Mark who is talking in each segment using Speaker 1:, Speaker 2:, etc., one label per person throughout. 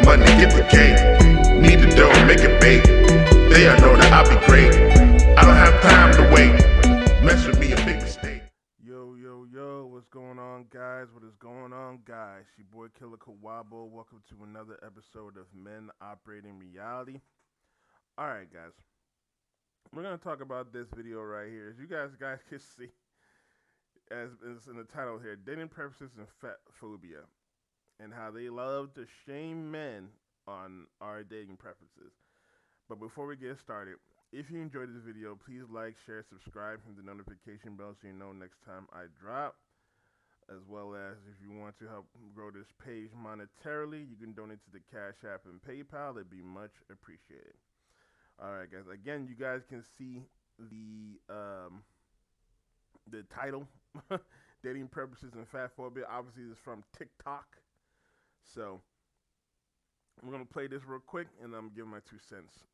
Speaker 1: money, get the cake. Need the dough, make it bake. They all know that I'll be great. I don't have time to wait. Mess with me, a big mistake.
Speaker 2: Yo, what's going on, guys? What is going on, guys? Your boy Killer Kawabo. Welcome to another episode of Men Operating Reality. Alright, guys. We're going to talk about this video right here. As you guys can see, as is in the title here, dating preferences and fat phobia, and how they love to shame men on our dating preferences. But before we get started, if you enjoyed this video, please like, share, subscribe, hit the notification bell so you know next time I drop. As well as if you want to help grow this page monetarily, you can donate to the Cash App and PayPal. It'd be much appreciated. Alright, guys. Again, you guys can see the title, Dating Preferences and Fat Phobia. Obviously, this is from TikTok. So, I'm going to play this real quick, and I'm going to give my 2 cents.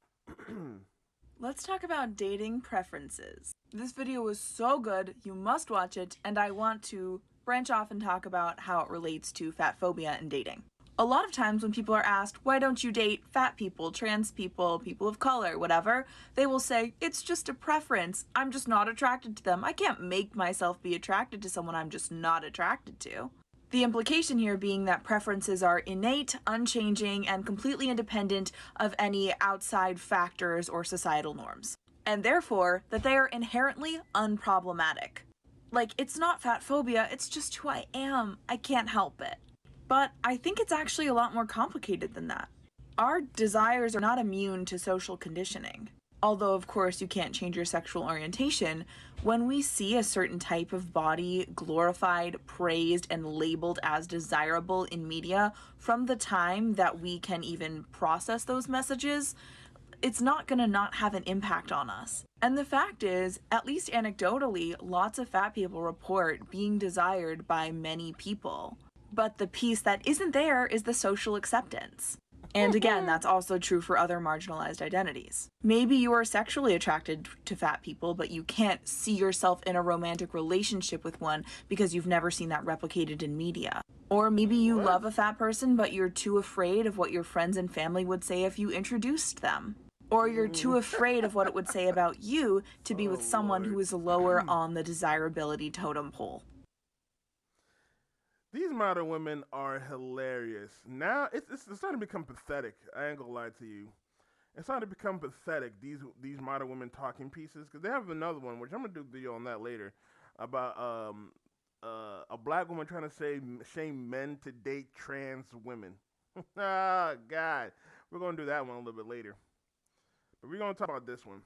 Speaker 3: Let's talk about dating preferences. This video was so good, you must watch it, and I want to branch off and talk about how it relates to fat phobia and dating. A lot of times when people are asked, why don't you date fat people, trans people, people of color, whatever, they will say, it's just a preference. I'm just not attracted to them. I can't make myself be attracted to someone I'm just not attracted to. The implication here being that preferences are innate, unchanging, and completely independent of any outside factors or societal norms. And therefore, that they are inherently unproblematic. Like, it's not fat phobia, it's just who I am. I can't help it. But I think it's actually a lot more complicated than that. Our desires are not immune to social conditioning. Although, of course, you can't change your sexual orientation, when we see a certain type of body glorified, praised, and labeled as desirable in media, from the time that we can even process those messages, it's not gonna not have an impact on us. And the fact is, at least anecdotally, lots of fat people report being desired by many people. But the piece that isn't there is the social acceptance. And again, that's also true for other marginalized identities. Maybe you are sexually attracted to fat people, but you can't see yourself in a romantic relationship with one because you've never seen that replicated in media. Or maybe you love a fat person, but you're too afraid of what your friends and family would say if you introduced them. Or you're too afraid of what it would say about you to be with someone who is lower on the desirability totem pole.
Speaker 2: These modern women are hilarious. Now, it's starting to become pathetic. I ain't gonna lie to you. It's starting to become pathetic, these modern women talking pieces. Because they have another one, which I'm going to do a video on that later, about a black woman trying to shame men to date trans women. Oh, God. We're going to do that one a little bit later. But we're going to talk about this one.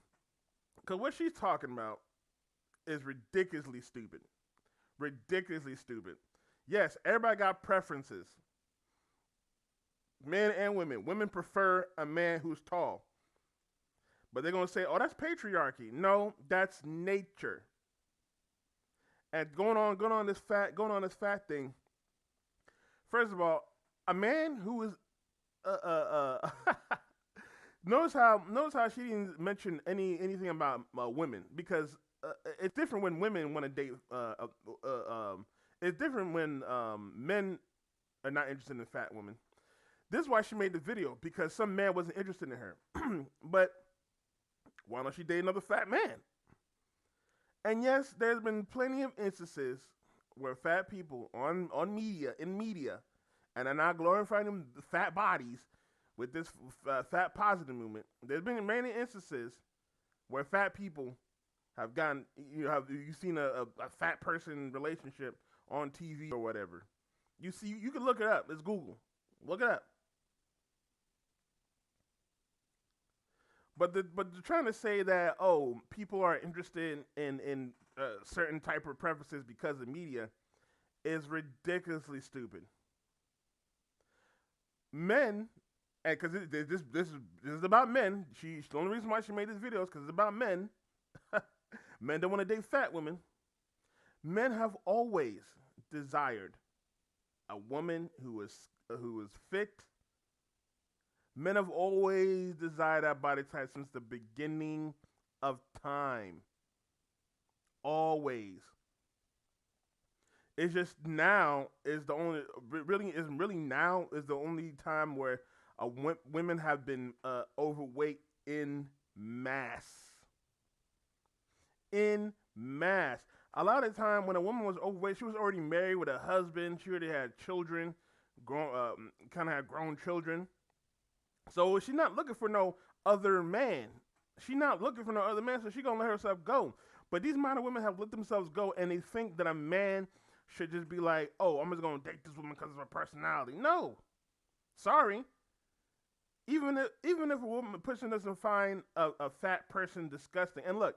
Speaker 2: Because what she's talking about is ridiculously stupid. Ridiculously stupid. Yes, everybody got preferences. Men and women. Women prefer a man who's tall. But they're going to say, oh, that's patriarchy. No, that's nature. And going on this fat thing. First of all, a man who is notice how she didn't mention anything about women, because it's different when women want to date it's different when men are not interested in fat women. This is why she made the video, because some man wasn't interested in her. But why don't she date another fat man? And yes, there's been plenty of instances where fat people in media, and are not glorifying them fat bodies with this fat positive movement. There's been many instances where fat people have gotten, you've seen a fat person relationship on TV or whatever. You can look it up. It's Google. Look it up. But they're trying to say that, oh, people are interested in certain type of preferences because of media is ridiculously stupid. Men, and because this is about men. The only reason why she made this video is because it's about men. Men don't want to date fat women. Men have always desired a woman who is fit. Men have always desired that body type since the beginning of time. Always. It's just now is the only now is the only time where Women have been overweight in mass. In mass. A lot of the time when a woman was overweight, she was already married with a husband. She already had children, kind of had grown children. So she's not looking for no other man. She's not looking for no other man, so she's going to let herself go. But these modern women have let themselves go, and they think that a man should just be like, oh, I'm just going to date this woman because of her personality. No. Sorry. Even if a woman person doesn't find a fat person disgusting. And look,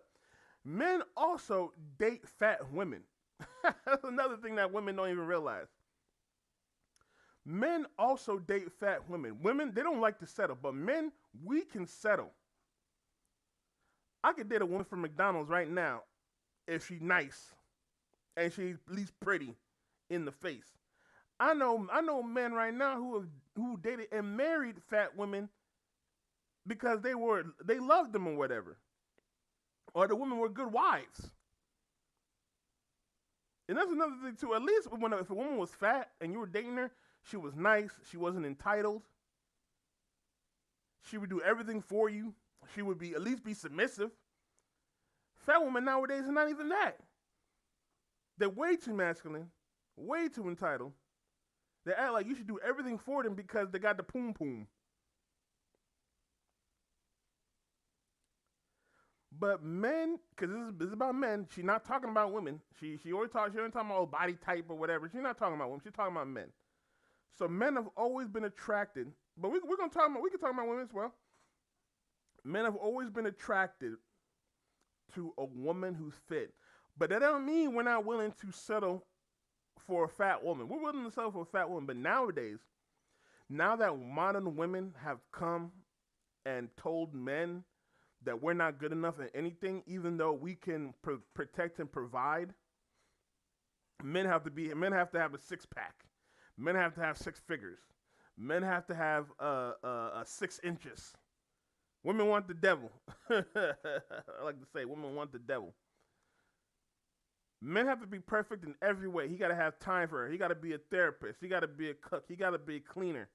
Speaker 2: men also date fat women. That's another thing that women don't even realize. Men also date fat women. Women, they don't like to settle, but men, we can settle. I could date a woman from McDonald's right now if she's nice and she's at least pretty in the face. I know men right now who dated and married fat women because they loved them or whatever. Or the women were good wives. And that's another thing too. At least if a woman was fat and you were dating her, she was nice, she wasn't entitled. She would do everything for you. She would at least be submissive. Fat women nowadays are not even that. They're way too masculine, way too entitled. They act like you should do everything for them because they got the poom poom. But men, because this is about men, she's not talking about women. She always talks, she ain't talking about body type or whatever. She's not talking about women, she's talking about men. So men have always been attracted, but we can talk about women as well. Men have always been attracted to a woman who's fit. But that don't mean we're not willing to settle for a fat woman. We're willing to settle for a fat woman. But nowadays, now that modern women have come and told men that we're not good enough at anything, even though we can protect and provide, men have to have a six-pack. Men have to have six figures. Men have to have 6 inches. Women want the devil. I like to say, women want the devil. Men have to be perfect in every way. He got to have time for her. He got to be a therapist. He got to be a cook. He got to be a cleaner.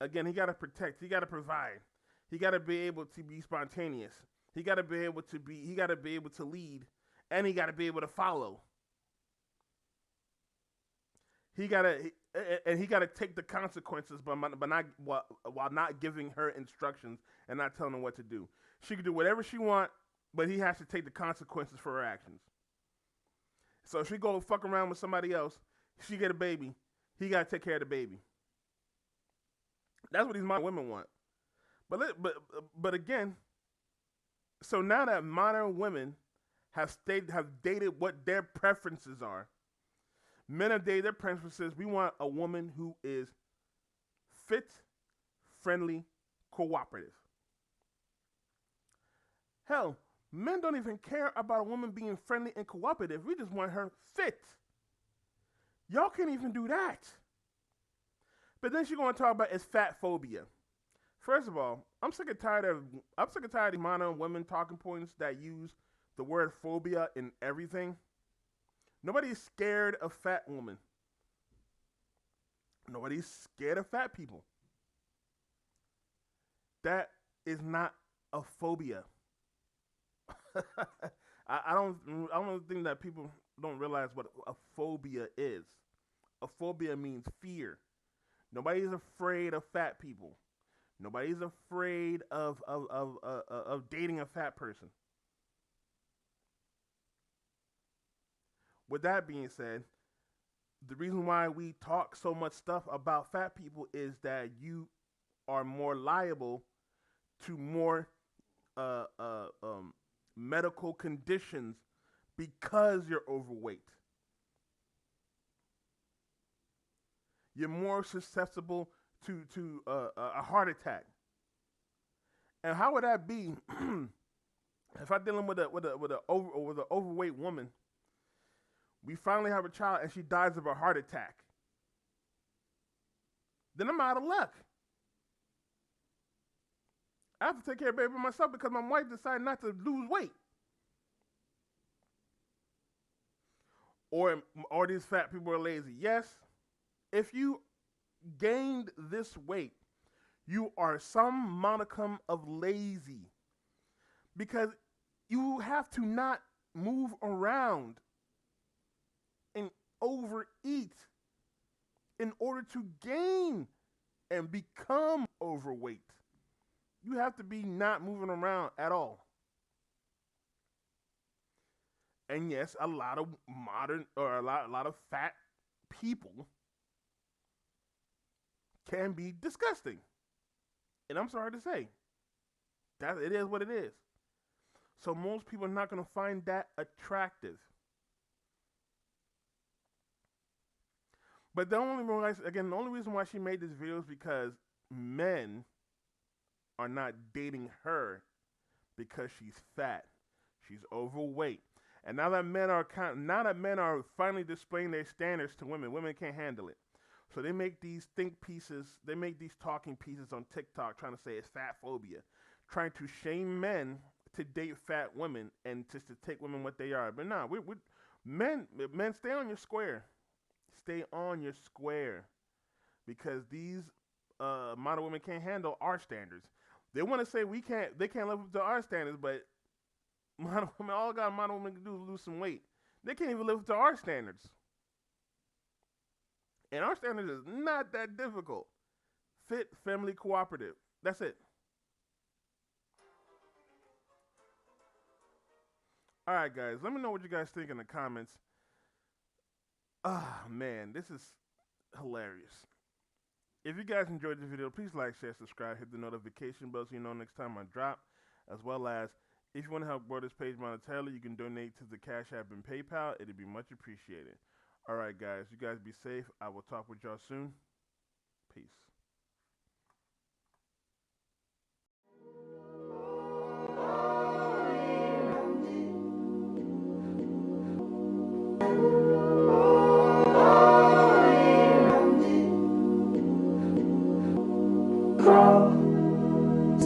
Speaker 2: Again, he got to protect. He got to provide. He got to be able to be spontaneous. He got to be able to lead, and he got to be able to follow. He got to take the consequences, but not while not giving her instructions and not telling her what to do. She can do whatever she wants, but he has to take the consequences for her actions. So if she go fuck around with somebody else, she get a baby, he got to take care of the baby. That's what these modern women want. But again, so now that modern women have dated what their preferences are, men have dated their preferences. We want a woman who is fit, friendly, cooperative. Hell, men don't even care about a woman being friendly and cooperative. We just want her fit. Y'all can't even do that. But then she's going to talk about is fat phobia. First of all, I'm sick and tired of these modern women talking points that use the word phobia in everything. Nobody's scared of fat women. Nobody's scared of fat people. That is not a phobia. I don't think that people don't realize what a phobia is. A phobia means fear. Nobody's afraid of fat people. Nobody's afraid of dating a fat person. With that being said, the reason why we talk so much stuff about fat people is that you are more liable to more medical conditions because you're overweight. You're more susceptible to a heart attack. And how would that be if I'm dealing with an overweight woman? We finally have a child and she dies of a heart attack. Then I'm out of luck. I have to take care of baby myself because my wife decided not to lose weight. Or these fat people are lazy. Yes, if you gained this weight, you are some modicum of lazy, because you have to not move around and overeat in order to gain and become overweight. You have to be not moving around at all. And yes, a lot of modern or a lot of fat people can be disgusting. And I'm sorry to say, that it is what it is. So most people are not going to find that attractive. But the only reason why she made this video is because men are not dating her because she's fat, she's overweight. And now that men are finally displaying their standards to women, women can't handle it. So they make these talking pieces on TikTok trying to say it's fat phobia, trying to shame men to date fat women and just to take women what they are. But nah, men stay on your square. Stay on your square. Because these model women can't handle our standards. They want to say they can't live up to our standards, but model women, all model women can do is lose some weight. They can't even live up to our standards. And our standards is not that difficult. Fit, family, cooperative. That's it. All right, guys. Let me know what you guys think in the comments. Ah, man, this is hilarious. If you guys enjoyed this video, please like, share, subscribe, hit the notification bell so you know next time I drop. As well as, if you want to help grow this page monetarily, you can donate to the Cash App and PayPal. It'd be much appreciated. All right, guys. You guys be safe. I will talk with y'all soon. Peace.